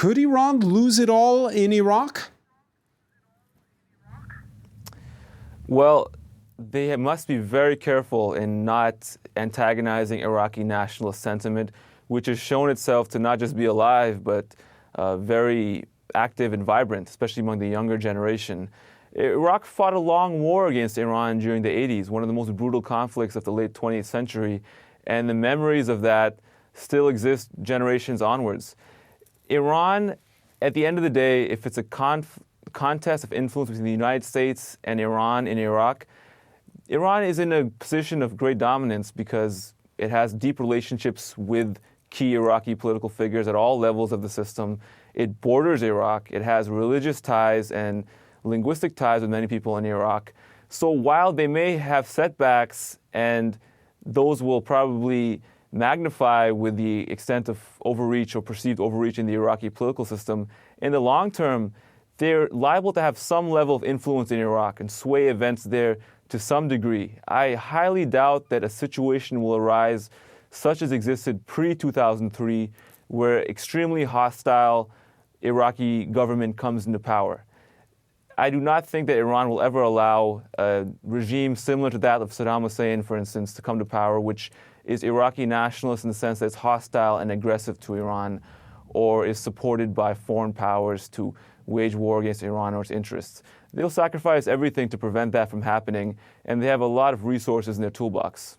Could Iran lose it all in Iraq? Well, they must be very careful in not antagonizing Iraqi nationalist sentiment, which has shown itself to not just be alive, but very active and vibrant, especially among the younger generation. Iraq fought a long war against Iran during the 80s, one of the most brutal conflicts of the late 20th century, and the memories of that still exist generations onwards. Iran, at the end of the day, if it's a contest of influence between the United States and Iran in Iraq, Iran is in a position of great dominance because it has deep relationships with key Iraqi political figures at all levels of the system. It borders Iraq. It has religious ties and linguistic ties with many people in Iraq. So while they may have setbacks, and those will probably magnify with the extent of overreach or perceived overreach in the Iraqi political system, in the long term, they're liable to have some level of influence in Iraq and sway events there to some degree. I highly doubt that a situation will arise such as existed pre-2003, where extremely hostile Iraqi government comes into power. I do not think that Iran will ever allow a regime similar to that of Saddam Hussein, for instance, to come to power, which is Iraqi nationalist in the sense that it's hostile and aggressive to Iran, or is supported by foreign powers to wage war against Iran or its interests. They'll sacrifice everything to prevent that from happening, and they have a lot of resources in their toolbox.